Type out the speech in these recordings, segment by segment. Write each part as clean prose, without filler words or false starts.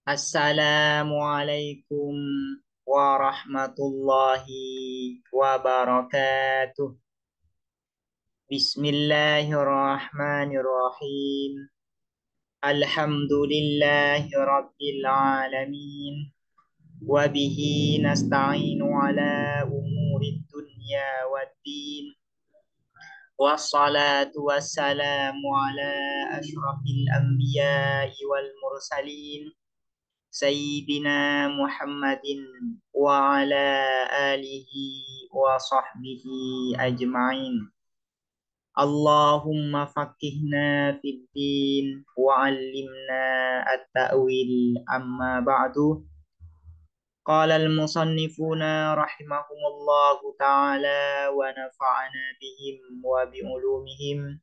Assalamualaikum warahmatullahi wabarakatuh. Bismillahirrahmanirrahim. Alhamdulillahi rabbil alamin. Wabihi nasta'inu ala umurid dunya waddin. Wassalatu wassalamu ala ashrafil anbiya'i wal mursalin. Sayyidina Muhammadin wa ala alihi wa sahbihi ajma'in. Allahumma faqihna fid din wa 'allimna at-ta'wil amma ba'du. Qala al-musannifuna rahimahumullahu ta'ala wa nafa'ana bihim wa bi'ulumihim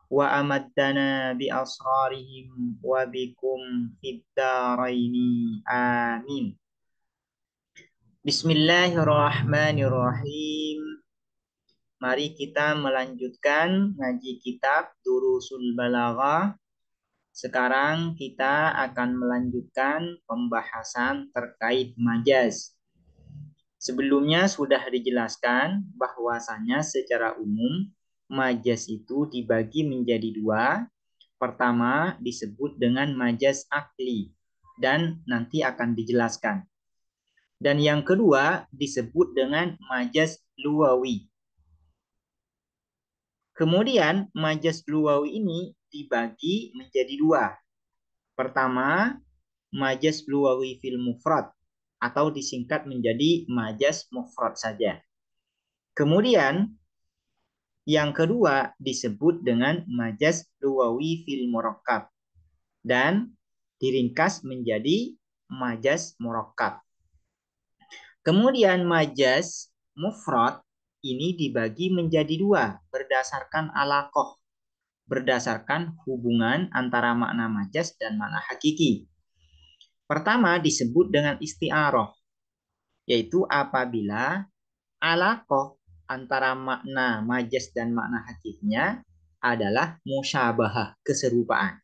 wa amaddana bi asrarihim wa bikum fid daraini amin. Bismillahirrahmanirrahim. Mari kita melanjutkan ngaji kitab Durusul Balaghah. Sekarang kita akan melanjutkan pembahasan terkait majaz. Sebelumnya sudah dijelaskan bahwasanya secara umum majaz itu dibagi menjadi dua. Pertama disebut dengan majaz akli dan nanti akan dijelaskan. Dan yang kedua disebut dengan majaz luwawi. Kemudian majaz luwawi ini dibagi menjadi dua. Pertama, majaz luwawi fil mufrad atau disingkat menjadi majaz mufrad saja. Kemudian yang kedua disebut dengan majaz luwawi fil murakkab dan diringkas menjadi majaz murakkab. Kemudian majaz mufrad ini dibagi menjadi dua berdasarkan alaqah, berdasarkan hubungan antara makna majaz dan makna hakiki. Pertama disebut dengan isti'arah, yaitu apabila alaqah antara makna majaz dan makna hakikinya adalah musyabahah, keserupaan.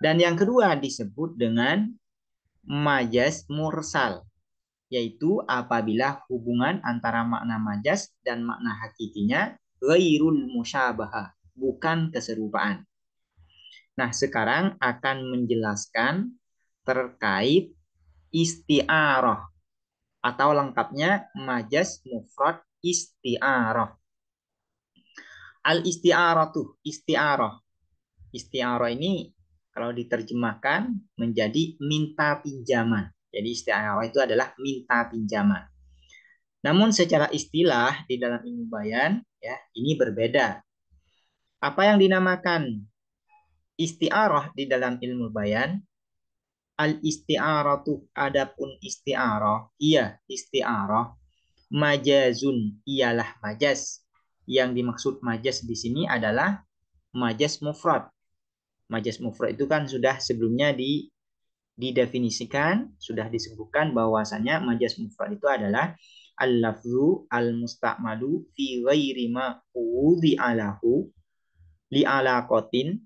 Dan yang kedua disebut dengan majaz mursal, yaitu apabila hubungan antara makna majaz dan makna hakikinya ghairul musyabahah, bukan keserupaan. Nah, sekarang akan menjelaskan terkait isti'arah atau lengkapnya majaz mufrad isti'arah. Al-isti'aratu, isti'arah. Isti'arah ini kalau diterjemahkan menjadi minta pinjaman. Jadi isti'arah itu adalah minta pinjaman. Namun secara istilah di dalam ilmu bayan ya, ini berbeda. Apa yang dinamakan isti'arah di dalam ilmu bayan? Al-isti'aratu, adapun isti'arah, iya isti'arah, majazun, ialah majaz. Yang dimaksud majaz di sini adalah majaz mufrad. Majaz mufrad itu kan sudah sebelumnya didefinisikan, sudah disebutkan bahwasanya majaz mufrad itu adalah al-lafzu al-musta'malu fi ghairi ma alahu li alaqatin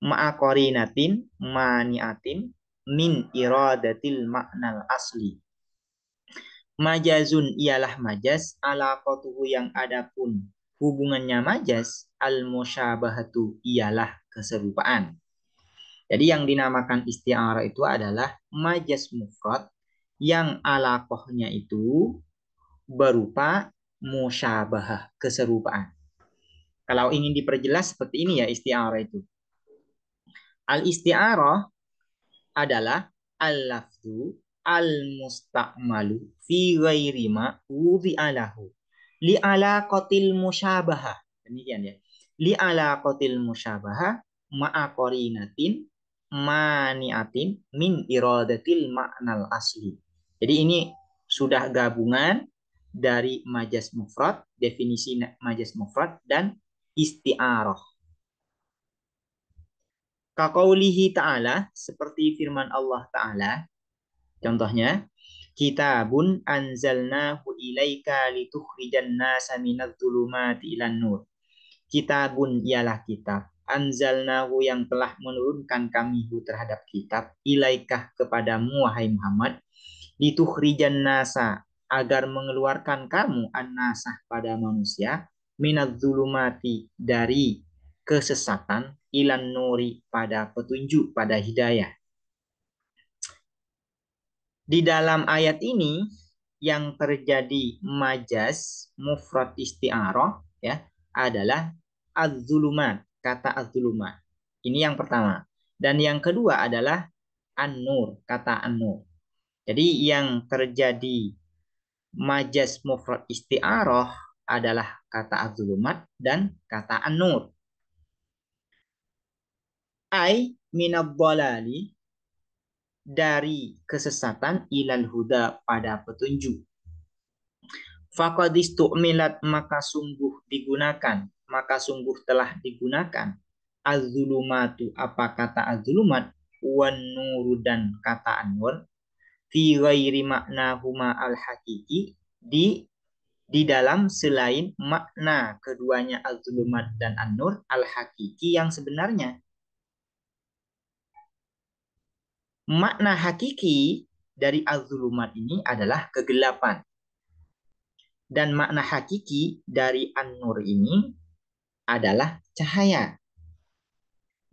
ma'aqarinatin maniatin min iradatil maknal asli. Majazun ialah majaz, alaqatuhu yang adapun hubungannya majaz, al-musyabahatu ialah keserupaan. Jadi yang dinamakan isti'arah itu adalah majaz mufrad yang alaqahnya itu berupa musyabahah, keserupaan. Kalau ingin diperjelas seperti ini ya isti'arah itu. Al-isti'arah adalah al-lafzu al-musta'malu fi ghairi ma alahu li alaqatil musyabahah. Demikian ya. Li alaqatil musyabahah ma'a qarinatin maniatin min iradatil maknal asli. Jadi ini sudah gabungan dari majaz mufrad, definisi majaz mufrad dan isti'arah. Kaqaulihi ta'ala, seperti firman Allah Ta'ala, contohnya, kitabun anzalnahu ilaika litukhrijan nasa minadh dhulumati ilan nur. Kitabun ialah kitab, anzalnahu yang telah menurunkan kami terhadap kitab ilaikah kepadamu wahai Muhammad litukhrijan nasa agar mengeluarkan kamu an-nasah pada manusia minadz-zulumati dari kesesatan ilan nuri pada petunjuk pada hidayah. Di dalam ayat ini yang terjadi majas mufrad isti'arah ya adalah az-zulumat, kata az-zulumat. Ini yang pertama. Dan yang kedua adalah an-nur, kata an-nur. Jadi yang terjadi majas mufrad isti'arah adalah kata az-zulumat dan kata an-nur. Ai minad dhalali dari kesesatan ilal huda pada petunjuk. Faqadis tu'milat maka sungguh digunakan, maka sungguh telah digunakan az-zulumatu apa kata az-zulumat wan nuru dan kata an-nur fi ghairi makna huma al-hakiki di dalam selain makna keduanya az-zulumat dan an-nur al-hakiki yang sebenarnya. Makna hakiki dari az-zulumat ini adalah kegelapan. Dan makna hakiki dari an-nur ini adalah cahaya.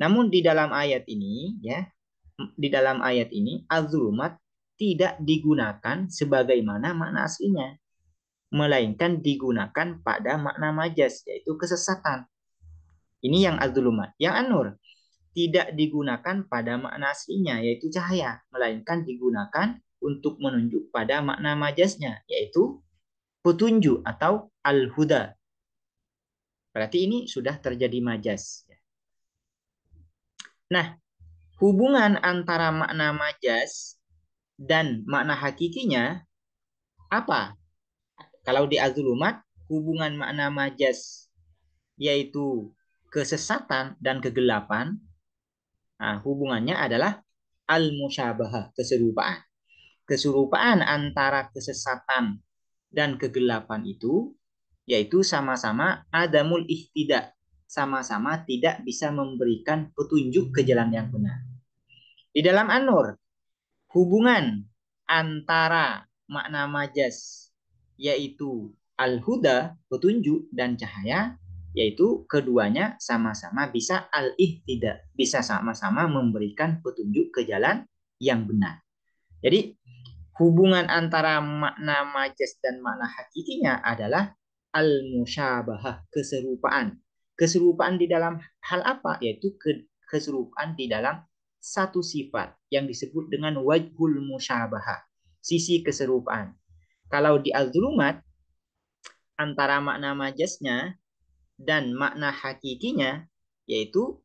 Namun di dalam ayat ini ya, di dalam ayat ini az-zulumat tidak digunakan sebagaimana makna aslinya, melainkan digunakan pada makna majas yaitu kesesatan. Ini yang az-zulumat. Yang an-nur tidak digunakan pada makna aslinya yaitu cahaya, melainkan digunakan untuk menunjuk pada makna majasnya yaitu petunjuk atau al-huda. Berarti ini sudah terjadi majas. Nah, hubungan antara makna majas dan makna hakikinya apa? Kalau di az-zulumat, hubungan makna majas yaitu kesesatan dan kegelapan. Nah, hubungannya adalah al-musyabahah, keserupaan. Keserupaan antara kesesatan dan kegelapan itu yaitu sama-sama adamul ihtidak, sama-sama tidak bisa memberikan petunjuk ke jalan yang benar. Di dalam an-nur, hubungan antara makna majas yaitu al-huda, petunjuk dan cahaya, yaitu keduanya sama-sama bisa al-ihtidak, bisa sama-sama memberikan petunjuk ke jalan yang benar. Jadi hubungan antara makna majas dan makna hakikinya adalah al-musyabahah, keserupaan. Keserupaan di dalam hal apa? Yaitu keserupaan di dalam satu sifat yang disebut dengan wajhul musyabahah, sisi keserupaan. Kalau di az-zulumat, antara makna majasnya dan makna hakikinya, yaitu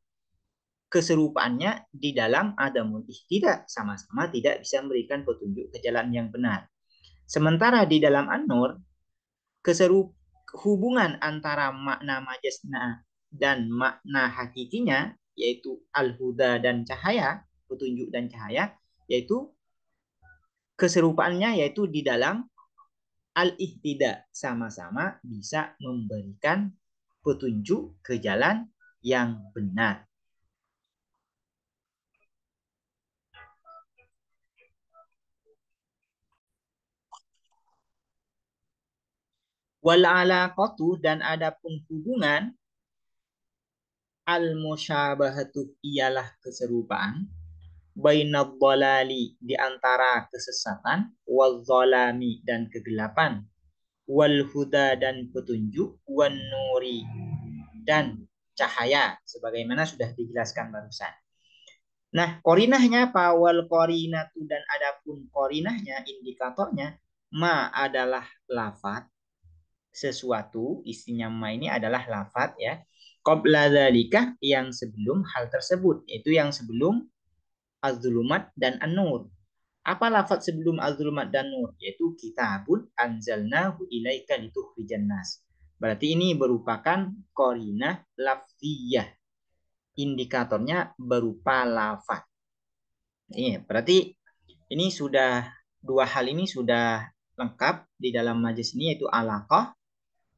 keserupaannya di dalam adamul ihtidak, sama-sama tidak bisa memberikan petunjuk ke jalan yang benar. Sementara di dalam an-nur, hubungan antara makna majasnya dan makna hakikinya, yaitu al-huda dan cahaya, petunjuk dan cahaya, yaitu keserupaannya yaitu di dalam al-ihtida, sama-sama bisa memberikan petunjuk ke jalan yang benar. Wal alaqatu dan adapun hubungan al-musyabahatu ialah keserupaan bainad dhalali di antara kesesatan wal zalami dan kegelapan wal huda dan petunjuk wan nuri dan cahaya sebagaimana sudah dijelaskan barusan. Nah, korinahnya apa? Wal korinatu dan adapun korinahnya, indikatornya ma adalah lafaz sesuatu, isinya ma ini adalah lafaz ya. Qabla dzalika yang sebelum hal tersebut, itu yang sebelum az-zulumat dan an-nur. Apa lafaz sebelum az-zulumat dan nur? Yaitu kitabun anzalnahu ilaika litukhrijan nas. Berarti ini merupakan qarinah lafziyah. Indikatornya berupa lafaz. Ini berarti ini sudah dua hal ini sudah lengkap di dalam majlis ini yaitu alaqah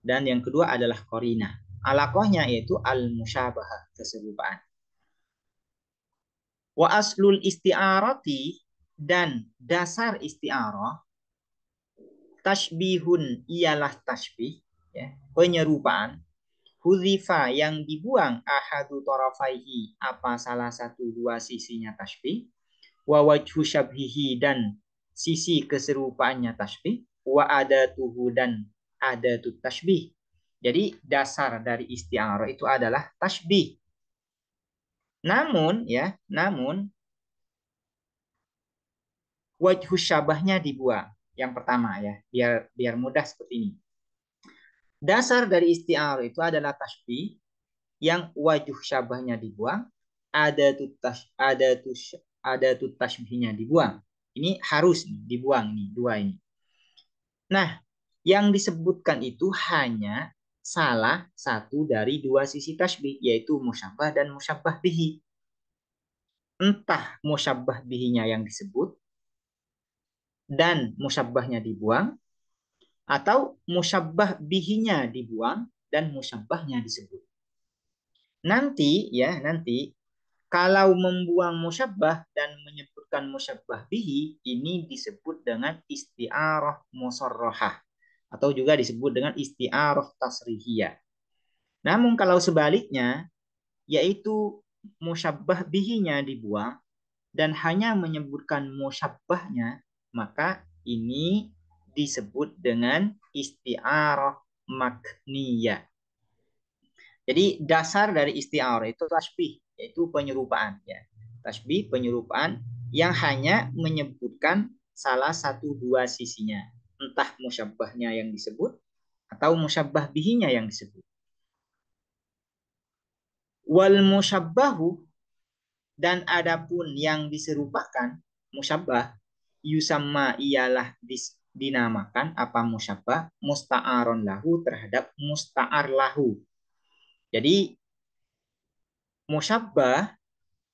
dan yang kedua adalah qarinah. Alaqahnya yaitu al-musyabahah, keserupaan. Wa aslul isti'arati, dan dasar isti'arah, tashbihun ialah tashbih, ya, penyerupaan. Hudhifa yang dibuang ahadu tarafaihi, apa salah satu dua sisinya tashbih. Wa wajhu syabhihi, dan sisi keserupaannya tashbih. Wa adatuhu, dan adatut tashbih. Jadi dasar dari isti'arah itu adalah tashbih. Namun wajhu syabahnya dibuang. Yang pertama ya, biar mudah seperti ini. Dasar dari isti'arah itu adalah tashbih yang wajhu syabahnya dibuang, ada tut tashbihnya dibuang. Ini harus dibuang nih, dua ini. Nah, yang disebutkan itu hanya salah satu dari dua sisi tashbih, yaitu musyabbah dan musyabbah bihi. Entah musyabbah bihinya yang disebut dan musyabbahnya dibuang, atau musyabbah bihinya dibuang dan musyabbahnya disebut. Nanti kalau membuang musyabbah dan menyebutkan musyabbah bihi, ini disebut dengan isti'arah musarrahah atau juga disebut dengan isti'arah tasrihiyah. Namun kalau sebaliknya, yaitu musyabbah bihinya dibuang dan hanya menyebutkan musyabbahnya, maka ini disebut dengan isti'arah makniyah. Jadi dasar dari isti'arah itu tasbih, yaitu penyerupaan, ya. Tasbih penyerupaan yang hanya menyebutkan salah satu dua sisinya, entah musyabbahnya yang disebut atau musyabbah bihinya yang disebut. Wal musyabbahu, dan adapun yang diserupakan, musyabbah, yusamma ialah dinamakan apa musyabbah, musta'aron lahu, terhadap musta'ar lahu. Jadi musyabbah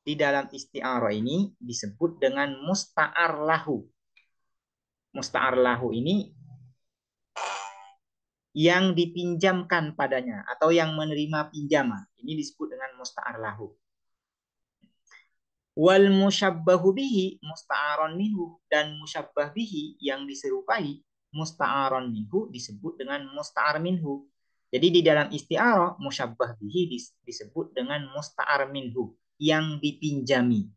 di dalam isti'arah ini disebut dengan musta'ar lahu. Musta'ar lahu ini yang dipinjamkan padanya atau yang menerima pinjaman. Ini disebut dengan musta'ar lahu. Wal musyabbahu bihi musta'aron minhu, dan musyabbah bihi yang diserupai musta'aron minhu disebut dengan musta'ar minhu. Jadi di dalam isti'arah musyabbah bihi disebut dengan musta'ar minhu, yang dipinjami.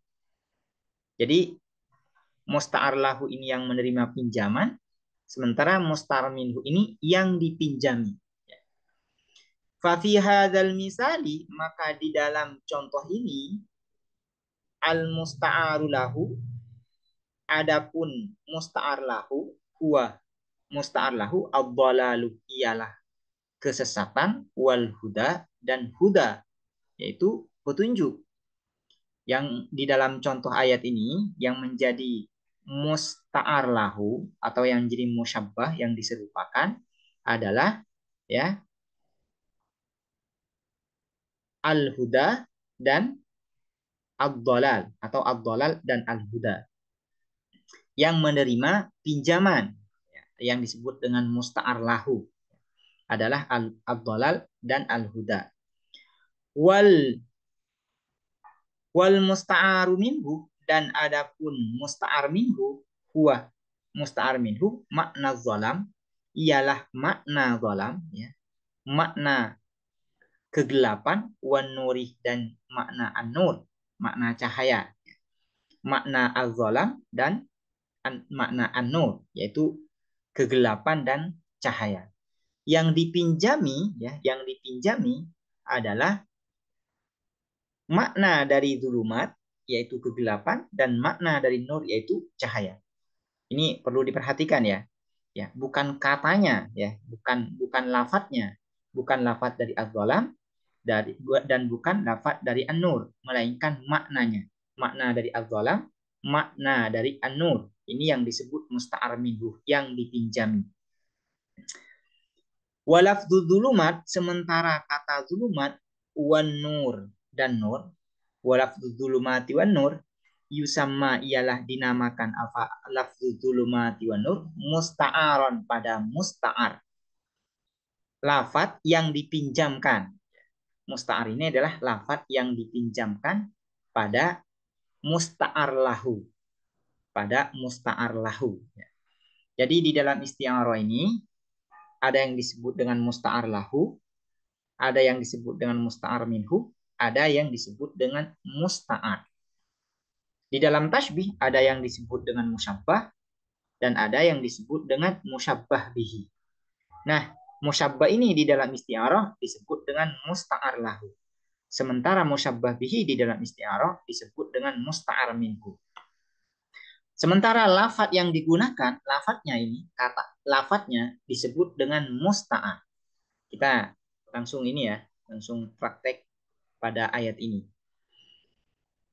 Jadi musta'ar lahu ini yang menerima pinjaman, sementara musta'ar minhu ini yang dipinjami. Fa fi hadzal misali, maka di dalam contoh ini, al musta'aru lahu, adapun musta'ar lahu, huwa musta'ar lahu ad-dhalalu, ialah kesesatan, wal huda, dan huda, yaitu petunjuk. Yang di dalam contoh ayat ini yang menjadi musta'ar lahu atau yang jadi musyabbah yang diserupakan adalah ya al-huda dan ad-dhalal, atau ad-dhalal dan al-huda, yang menerima pinjaman, yang disebut dengan musta'ar lahu adalah ad-dhalal dan al-huda. Wal musta'aru minhu, dan adapun musta'ar minhu, huwa musta'ar minhu makna zalam, ialah makna zalam, ya, makna kegelapan, wan nurih, dan makna an-nur, makna cahaya, makna az-zalam dan makna an-nur, yaitu kegelapan dan cahaya. Yang dipinjami adalah makna dari zulumat, yaitu kegelapan, dan makna dari nur, yaitu cahaya. Ini perlu diperhatikan ya. Ya, bukan katanya ya, bukan lafadznya, bukan lafadz dari az-zalam dan bukan lafadz dari an-nur, melainkan maknanya. Makna dari az-zalam, makna dari an-nur. Ini yang disebut musta'ar minhu, yang dipinjami. Walafdzu zulumat, sementara kata zulumat, wan nur dan nur, walafdzu zulumati wan nur, yusamma ialah dinamakan apa, lafdzu zulumati wan nur musta'aron, pada musta'ar, lafat yang dipinjamkan. Musta'ar ini adalah lafadz yang dipinjamkan pada musta'ar lahu. Pada musta'ar lahu. Jadi di dalam isti'arah ini ada yang disebut dengan musta'ar lahu, ada yang disebut dengan musta'ar minhu, ada yang disebut dengan musta'ar. Di dalam tasbih ada yang disebut dengan musyabbah dan ada yang disebut dengan musyabbah bihi. Nah, musyabbah ini di dalam isti'arah disebut dengan musta'ar lahu. Sementara musyabbah bihi di dalam isti'arah disebut dengan musta'ar minhu. Sementara lafadz yang digunakan, lafadznya ini, kata lafadznya disebut dengan musta'ar. Kita langsung ini ya, langsung praktek pada ayat ini.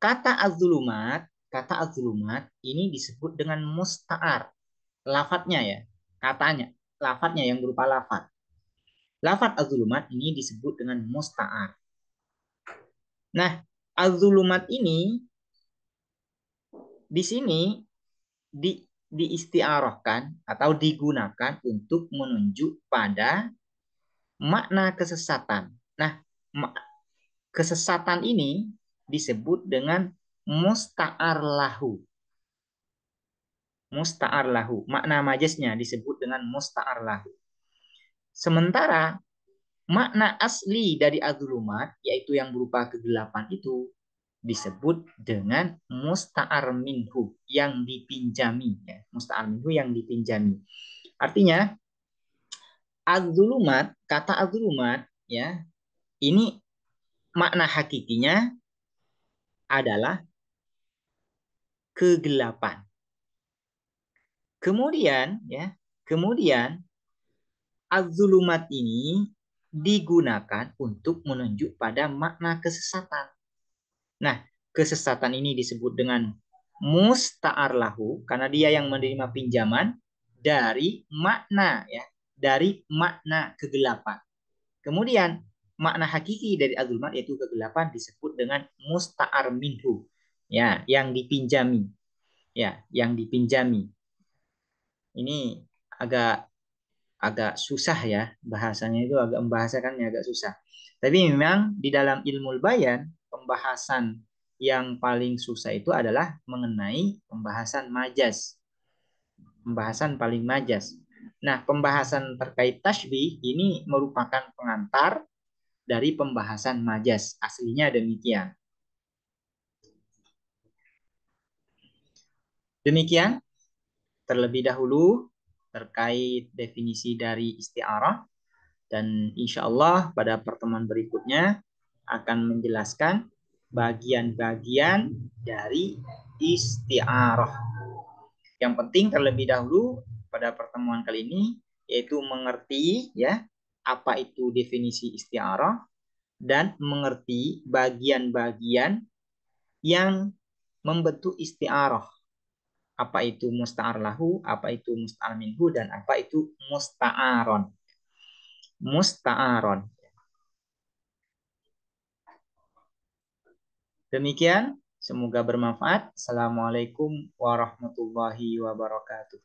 Kata az-zulumat ini disebut dengan musta'ar. Lafadznya ya, katanya, lafadznya yang berupa lafadz. Lafadz az-zulumat ini disebut dengan musta'ar. Nah, az-zulumat ini di sini diistiarahkan atau digunakan untuk menunjuk pada makna kesesatan. Nah, kesesatan ini disebut dengan musta'ar lahu. Musta'ar lahu. Makna majasnya disebut dengan musta'ar lahu. Sementara makna asli dari az-zulumat, yaitu yang berupa kegelapan itu, disebut dengan musta'ar minhu, yang dipinjami. Ya. Musta'ar minhu yang dipinjami. Artinya, az-zulumat, kata az-zulumat, ya, ini makna hakikinya adalah kegelapan. Kemudian, ya, kemudian az-zulumat ini digunakan untuk menunjuk pada makna kesesatan. Nah, kesesatan ini disebut dengan musta'ar lahu karena dia yang menerima pinjaman dari makna ya, dari makna kegelapan. Kemudian makna hakiki dari az-zulumat yaitu kegelapan disebut dengan musta'ar minhu. Ya, yang dipinjami. Ya, yang dipinjami. Ini agak agak susah ya bahasanya, itu agak membahasakannya agak susah. Tapi memang di dalam ilmu bayan pembahasan yang paling susah itu adalah mengenai pembahasan majaz. Pembahasan paling majaz. Nah, pembahasan terkait tasbih ini merupakan pengantar dari pembahasan majaz. Aslinya demikian. Demikian terlebih dahulu terkait definisi dari isti'arah. Dan insya Allah pada pertemuan berikutnya akan menjelaskan bagian-bagian dari isti'arah. Yang penting terlebih dahulu pada pertemuan kali ini yaitu mengerti ya apa itu definisi isti'arah dan mengerti bagian-bagian yang membentuk isti'arah. Apa itu musta'ar lahu, apa itu musta'ar minhu, dan apa itu musta'aron. Musta'aron. Demikian, semoga bermanfaat. Assalamualaikum warahmatullahi wabarakatuh.